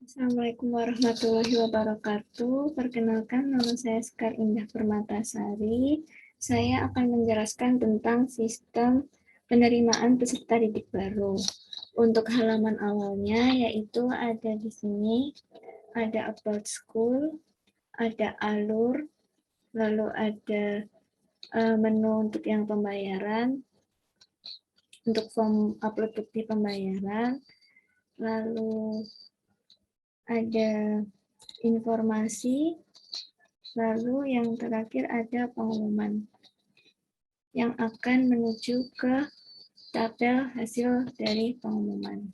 Assalamualaikum warahmatullahi wabarakatuh. Perkenalkan, nama saya Sekar Indah Permatasari. Saya akan menjelaskan tentang sistem penerimaan peserta didik baru. Untuk halaman awalnya, yaitu ada di sini, ada About School, ada alur, lalu ada menu untuk yang pembayaran, untuk form upload bukti pembayaran, lalu ada informasi, lalu yang terakhir ada pengumuman yang akan menuju ke tabel hasil dari pengumuman.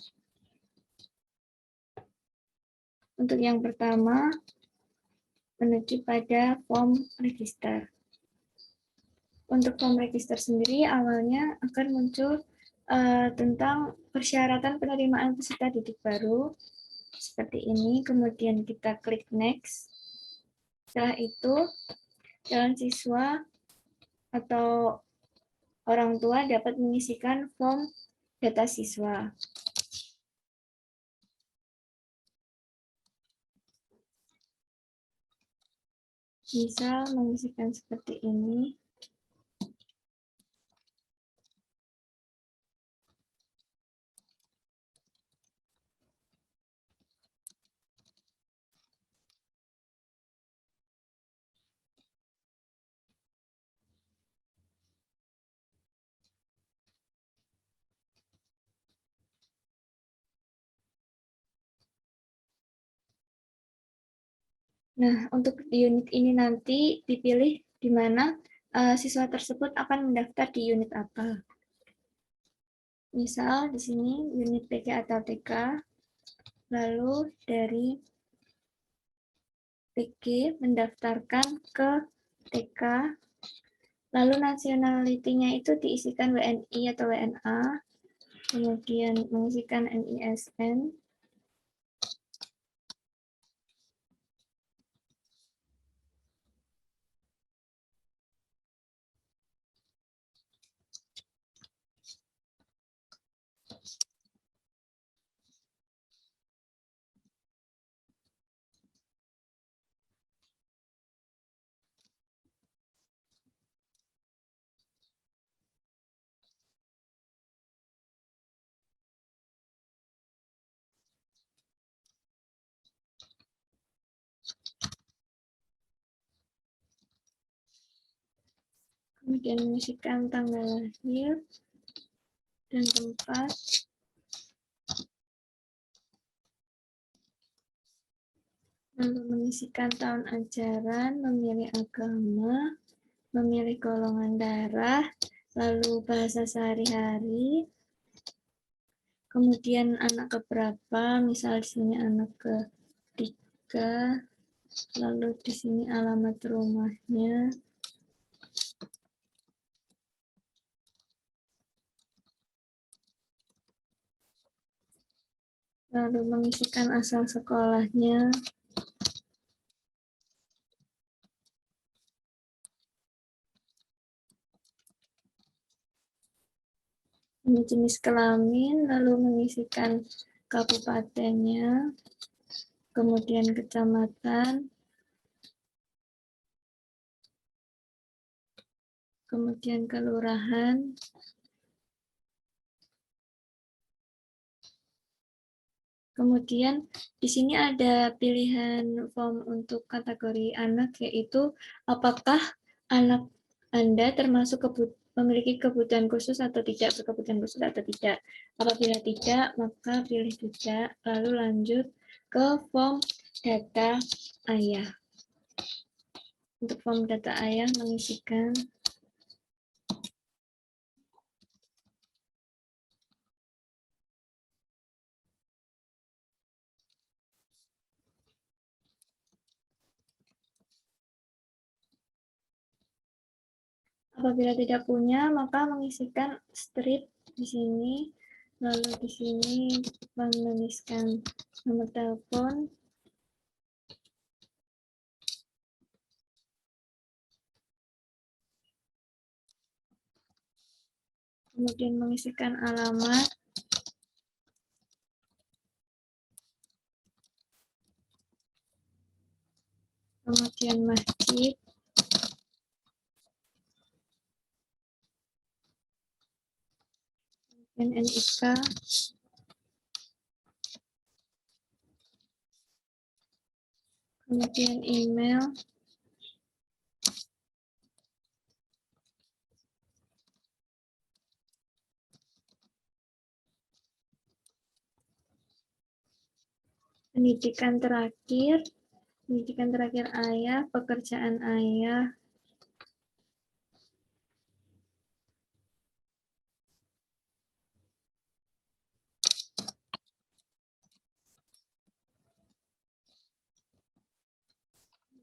Untuk yang pertama, menuju pada form register. Untuk form register sendiri awalnya akan muncul tentang persyaratan penerimaan peserta didik baru, seperti ini, kemudian kita klik next. Setelah itu, calon siswa atau orang tua dapat mengisikan form data siswa. Bisa mengisikan seperti ini. Nah, untuk di unit ini nanti dipilih di mana siswa tersebut akan mendaftar di unit apa. Misal di sini unit PK atau TK, lalu dari PG mendaftarkan ke TK, lalu nationality-nya itu diisikan WNI atau WNA, kemudian mengisikan NISN, kemudian mengisikan tanggal lahir dan tempat, lalu mengisikan tahun ajaran, memilih agama, memilih golongan darah, lalu bahasa sehari-hari, kemudian anak keberapa, misal di sini anak ketiga, lalu di sini alamat rumahnya, lalu mengisikan asal sekolahnya, jenis kelamin, lalu mengisikan kabupatennya, kemudian kecamatan, kemudian kelurahan, kemudian di sini ada pilihan form untuk kategori anak, yaitu apakah anak Anda termasuk memiliki kebutuhan khusus atau tidak, berkebutuhan khusus atau tidak. Apabila tidak, maka pilih tidak, lalu lanjut ke form data ayah. Untuk form data ayah mengisikan apabila tidak punya, maka mengisikan strip di sini, lalu di sini menuliskan nomor telepon, kemudian mengisikan alamat, kemudian masjid, kemudian NIK, kemudian email, pendidikan terakhir ayah, pekerjaan ayah,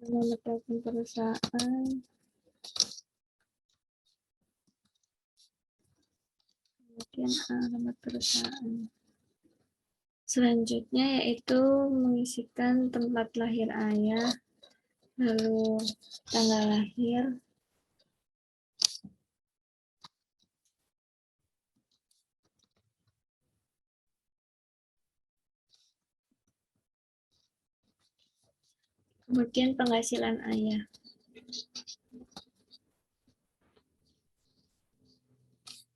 nomor telepon perusahaan, kemudian alamat perusahaan. Selanjutnya yaitu mengisikan tempat lahir ayah, lalu tanggal lahir, kemudian penghasilan ayah.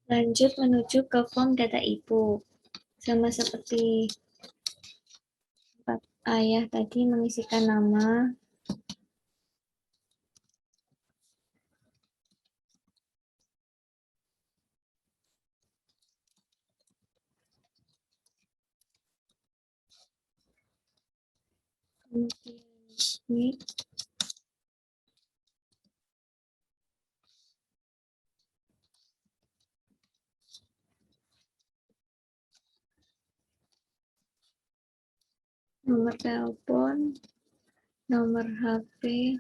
Lanjut menuju ke form data ibu. Sama seperti ayah tadi, mengisikan nama, kemudian ini, nomor telepon, nomor HP,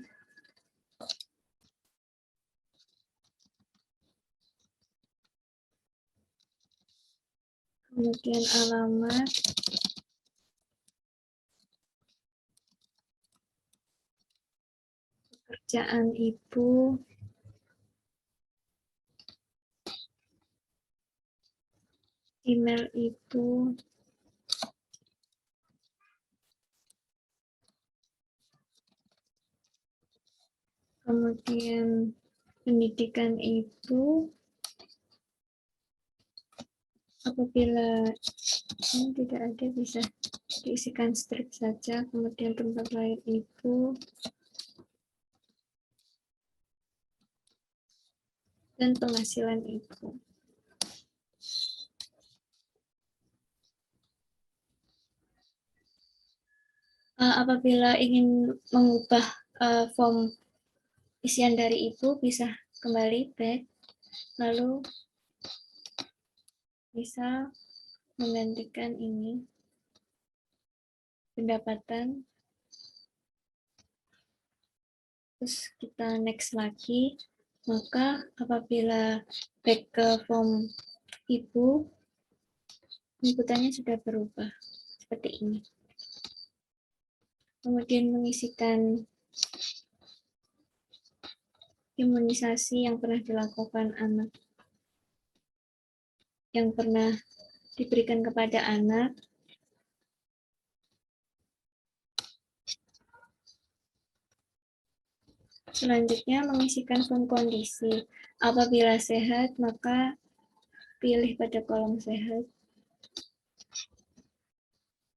kemudian alamat, pekerjaan ibu, email ibu, kemudian pendidikan ibu. Apabila ini tidak ada, bisa diisikan strip saja, kemudian tempat lahir ibu, dan penghasilan ibu. Apabila ingin mengubah form isian dari ibu, bisa kembali back, lalu bisa menggantikan ini pendapatan, terus kita next lagi. Maka apabila back ke form ibu, inputannya sudah berubah seperti ini. Kemudian mengisikan imunisasi yang pernah dilakukan anak, yang pernah diberikan kepada anak. Selanjutnya mengisikan form kondisi. Apabila sehat, maka pilih pada kolom sehat.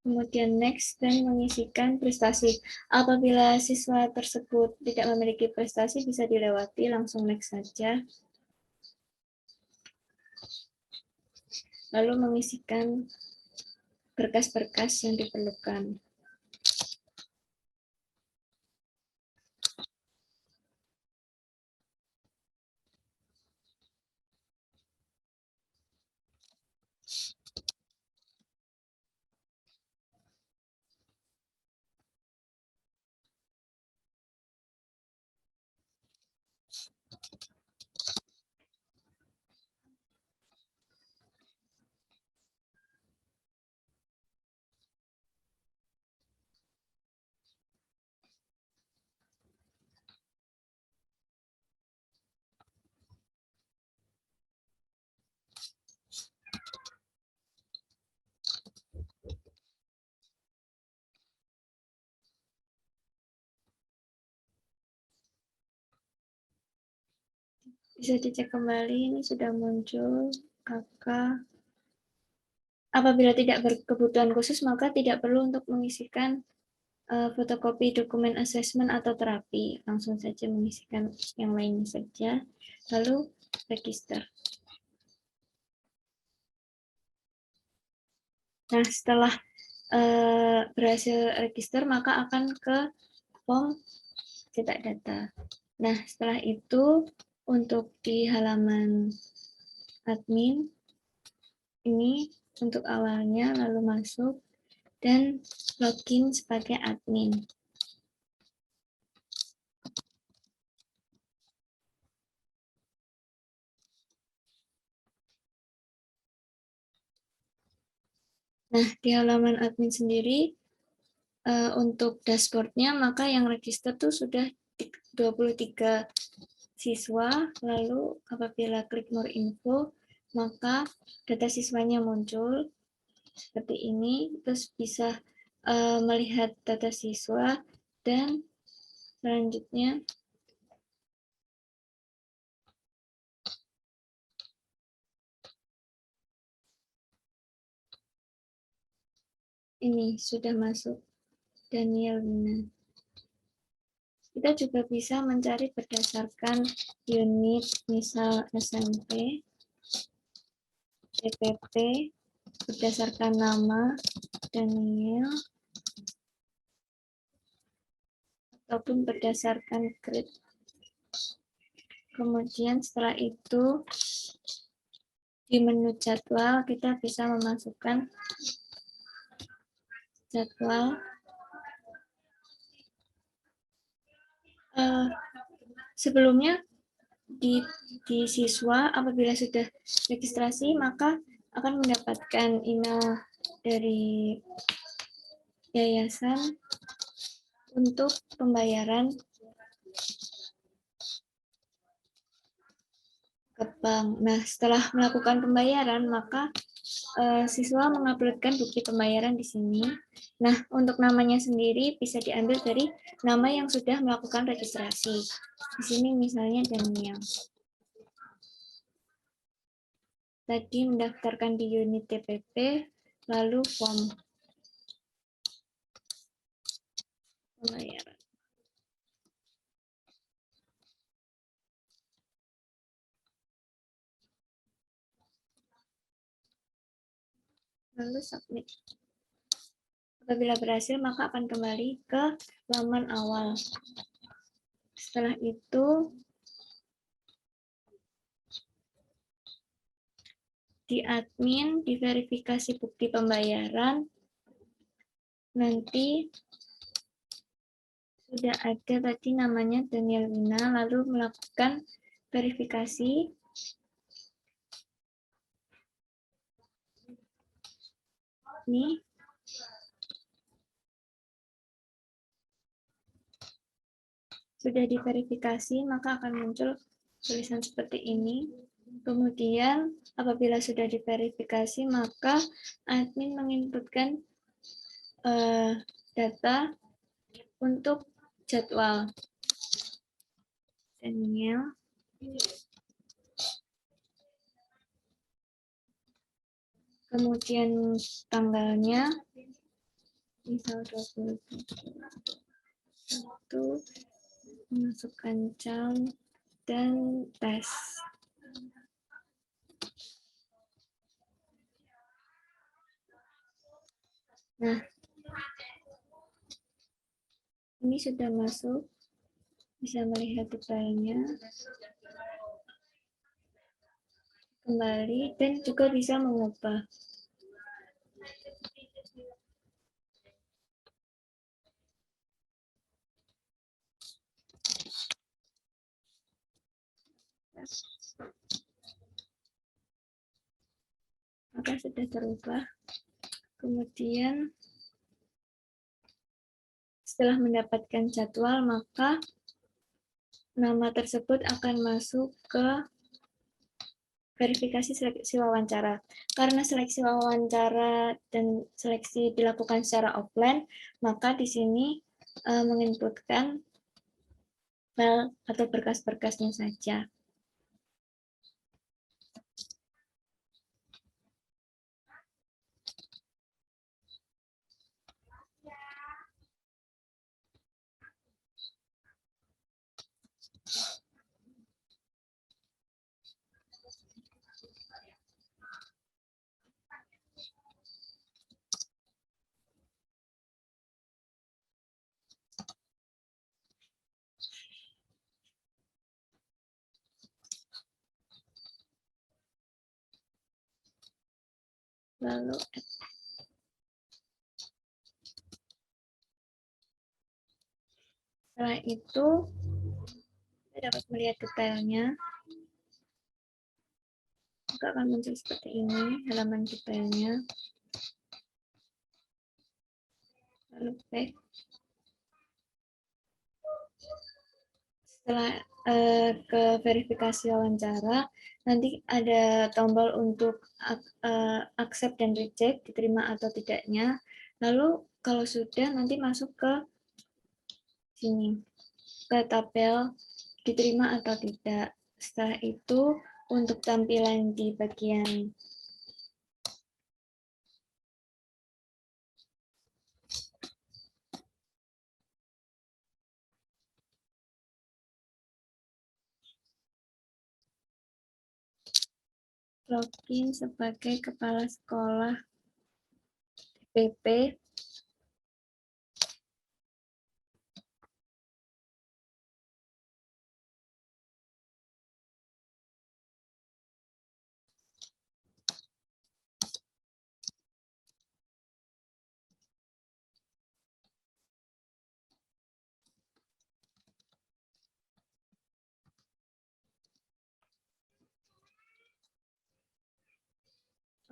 Kemudian next dan mengisikan prestasi. Apabila siswa tersebut tidak memiliki prestasi, bisa dilewati, langsung next saja. Lalu mengisikan berkas-berkas yang diperlukan. Bisa dicek kembali, ini sudah muncul kakak. Apabila tidak berkebutuhan khusus, maka tidak perlu untuk mengisikan fotokopi dokumen asesmen atau terapi. Langsung saja mengisikan yang lainnya saja. Lalu register. Nah, setelah berhasil register, maka akan ke form cetak data. Nah, setelah itu untuk di halaman admin, ini untuk awalnya, lalu masuk dan login sebagai admin. Nah, di halaman admin sendiri, untuk dashboardnya, maka yang register tuh sudah 23 siswa, lalu apabila klik more info, maka data siswanya muncul seperti ini, terus bisa melihat data siswa, dan selanjutnya ini sudah masuk Daniel Wina. Kita juga bisa mencari berdasarkan unit, misal SMP, TPP, berdasarkan nama Daniel, ataupun berdasarkan grade. Kemudian setelah itu di menu jadwal kita bisa memasukkan jadwal sebelumnya di siswa apabila sudah registrasi maka akan mendapatkan email dari yayasan untuk pembayaran ke bank. Nah, setelah melakukan pembayaran maka siswa menguploadkan bukti pembayaran di sini. Nah, untuk namanya sendiri bisa diambil dari nama yang sudah melakukan registrasi. Di sini misalnya Daniel. Tadi mendaftarkan di unit TPP, lalu form pembayaran. Lalu submit. Apabila berhasil, maka akan kembali ke laman awal. Setelah itu, di admin, diverifikasi bukti pembayaran, nanti sudah ada tadi namanya Daniel Wina, lalu melakukan verifikasi. Ini sudah diverifikasi, maka akan muncul tulisan seperti ini. Kemudian apabila sudah diverifikasi, maka admin menginputkan data untuk jadwal. Daniel. Kemudian tanggalnya, misal 21, masukkan jam dan tes. Nah, ini sudah masuk, bisa melihat detailnya. Kembali dan juga bisa mengubah. Maka sudah terubah. Kemudian setelah mendapatkan jadwal, maka nama tersebut akan masuk ke verifikasi seleksi wawancara. Karena seleksi wawancara dan seleksi dilakukan secara offline, maka di sini menginputkan file atau berkas-berkasnya saja. lalu setelah itu kita dapat melihat detailnya. Maka akan muncul seperti ini halaman detailnya. Lalu back. Setelah ke verifikasi wawancara, nanti ada tombol untuk accept dan reject, diterima atau tidaknya. Lalu kalau sudah, nanti masuk ke sini, ke tabel diterima atau tidak. Setelah itu, untuk tampilan di bagian login sebagai kepala sekolah PP.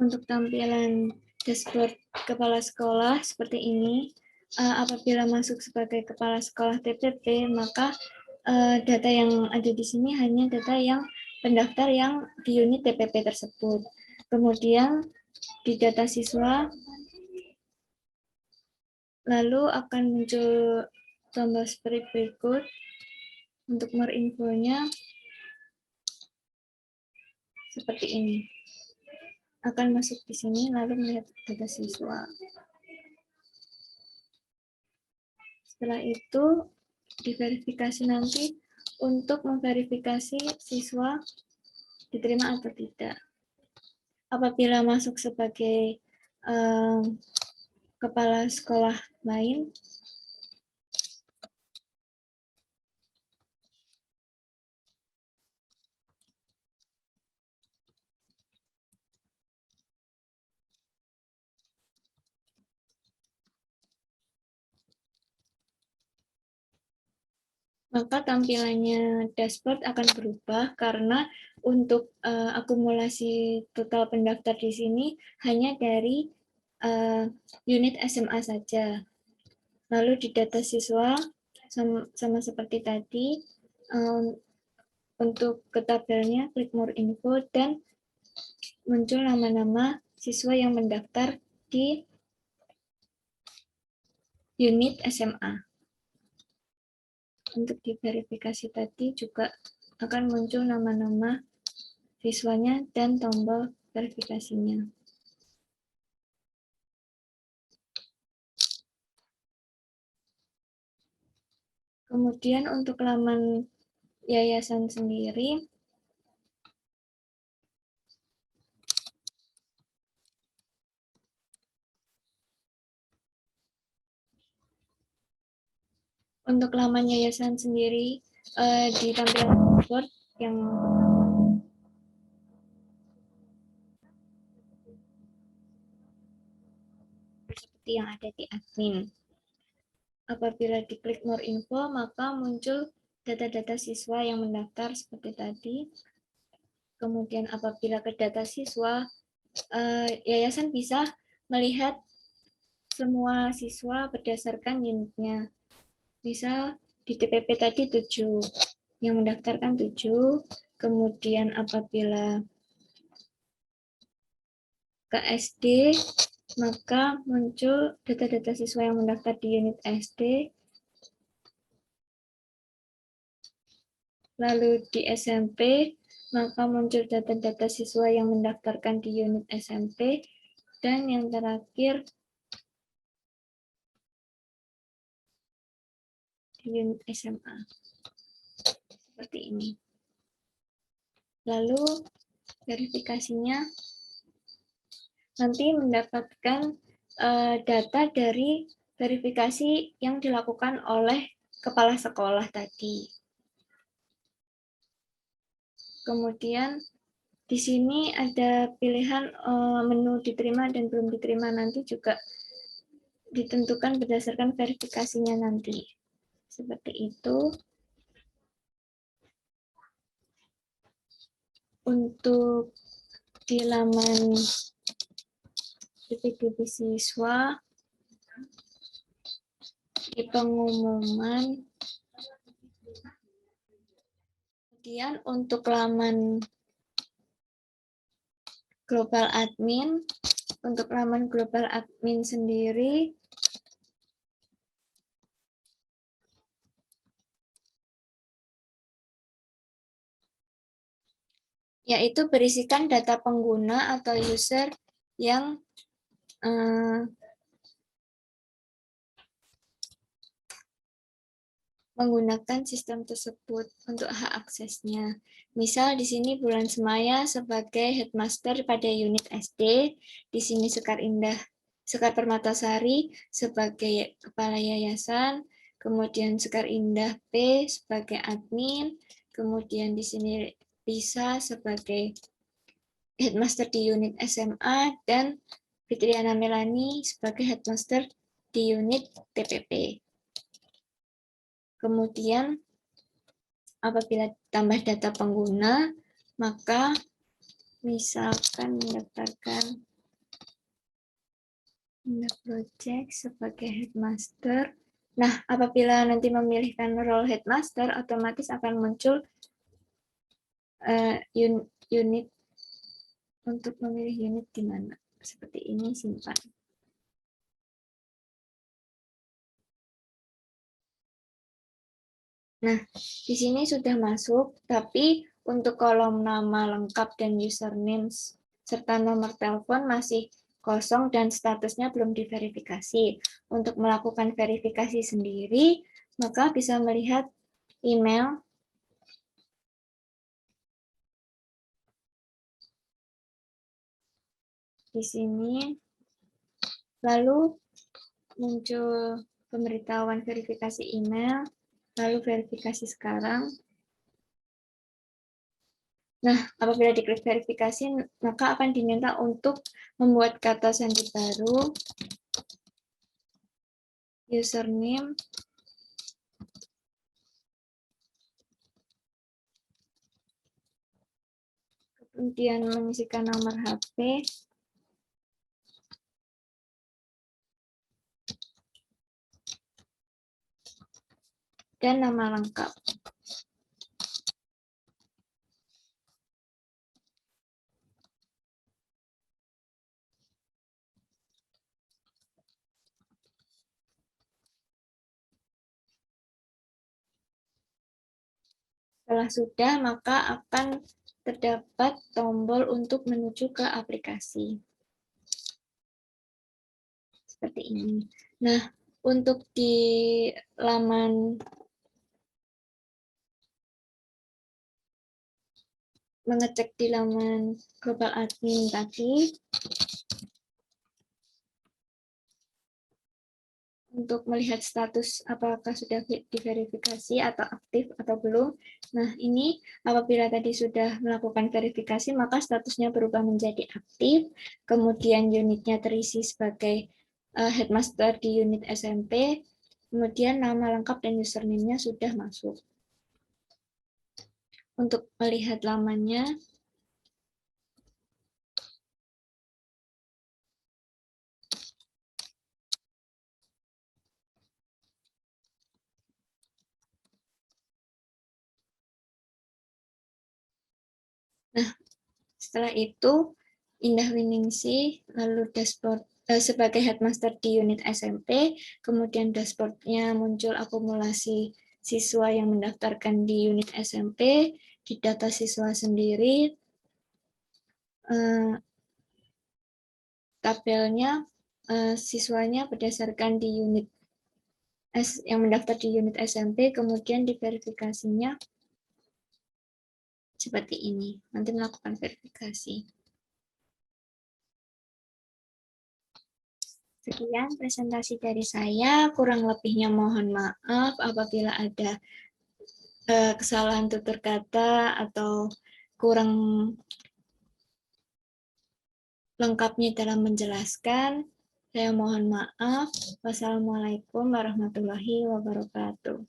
Untuk tampilan dashboard kepala sekolah seperti ini, apabila masuk sebagai kepala sekolah TPP, maka data yang ada di sini hanya data yang pendaftar yang di unit TPP tersebut. Kemudian di data siswa, lalu akan muncul tombol seperti berikut. Untuk more infonya seperti ini. Akan masuk di sini lalu melihat data siswa. Setelah itu diverifikasi nanti untuk memverifikasi siswa diterima atau tidak. Apabila masuk sebagai kepala sekolah lain, maka tampilannya dashboard akan berubah karena untuk akumulasi total pendaftar di sini hanya dari unit SMA saja. Lalu di data siswa sama seperti tadi, untuk ke tabelnya klik more info dan muncul nama-nama siswa yang mendaftar di unit SMA. Untuk diverifikasi tadi juga akan muncul nama-nama siswanya dan tombol verifikasinya. Kemudian untuk laman yayasan sendiri, untuk laman yayasan sendiri di tampilan dashboard yang seperti yang ada di admin. Apabila diklik more info, maka muncul data-data siswa yang mendaftar seperti tadi. Kemudian apabila ke data siswa, yayasan bisa melihat semua siswa berdasarkan unitnya. Misal di TPP tadi 7, yang mendaftarkan 7, kemudian apabila ke SD, maka muncul data-data siswa yang mendaftar di unit SD. Lalu di SMP, maka muncul data-data siswa yang mendaftarkan di unit SMP. Dan yang terakhir, di unit SMA. Seperti ini. Lalu verifikasinya nanti mendapatkan data dari verifikasi yang dilakukan oleh kepala sekolah tadi. Kemudian Di sini ada pilihan menu diterima dan belum diterima, nanti juga ditentukan berdasarkan verifikasinya nanti. Seperti itu. Untuk di laman PPDB siswa, di pengumuman, kemudian untuk laman global admin, untuk laman global admin sendiri, yaitu berisikan data pengguna atau user yang menggunakan sistem tersebut untuk hak aksesnya. Misal di sini Bulan Semaya sebagai headmaster pada unit SD, di sini Sekar Permatasari sebagai kepala yayasan, kemudian Sekar Indah P sebagai admin, kemudian di sini Lisa sebagai headmaster di unit SMA, dan Fitriana Melani sebagai headmaster di unit TPP. Kemudian apabila tambah data pengguna, maka misalkan mendaftarkan project sebagai headmaster. Nah, apabila nanti memilihkan role headmaster, otomatis akan muncul unit untuk memilih unit di mana. Seperti ini, simpan. Nah, di sini sudah masuk, tapi untuk kolom nama lengkap dan username serta nomor telepon masih kosong dan statusnya belum diverifikasi. Untuk melakukan verifikasi sendiri, maka bisa melihat email di sini, lalu muncul pemberitahuan verifikasi email, lalu verifikasi sekarang. Nah, apabila diklik verifikasi, maka akan diminta untuk membuat kata sandi baru, username, kemudian mengisikan nomor HP, dan nama lengkap. Setelah sudah, maka akan terdapat tombol untuk menuju ke aplikasi. Seperti ini. Nah, untuk di laman mengecek di laman global admin tadi, untuk melihat status apakah sudah diverifikasi atau aktif atau belum. Nah, ini apabila tadi sudah melakukan verifikasi, maka statusnya berubah menjadi aktif, kemudian unitnya terisi sebagai headmaster di unit SMP, kemudian nama lengkap dan username-nya sudah masuk. Untuk melihat lamannya, nah, setelah itu Indah Winingsih, lalu dashboard sebagai headmaster di unit SMP, kemudian dashboardnya muncul akumulasi siswa yang mendaftarkan di unit SMP, di data siswa sendiri, tabelnya siswanya berdasarkan di unit yang mendaftar di unit SMP, kemudian diverifikasinya seperti ini. Nanti melakukan verifikasi. Sekian presentasi dari saya, kurang lebihnya mohon maaf apabila ada kesalahan tutur kata atau kurang lengkapnya dalam menjelaskan. Saya mohon maaf. Wassalamualaikum warahmatullahi wabarakatuh.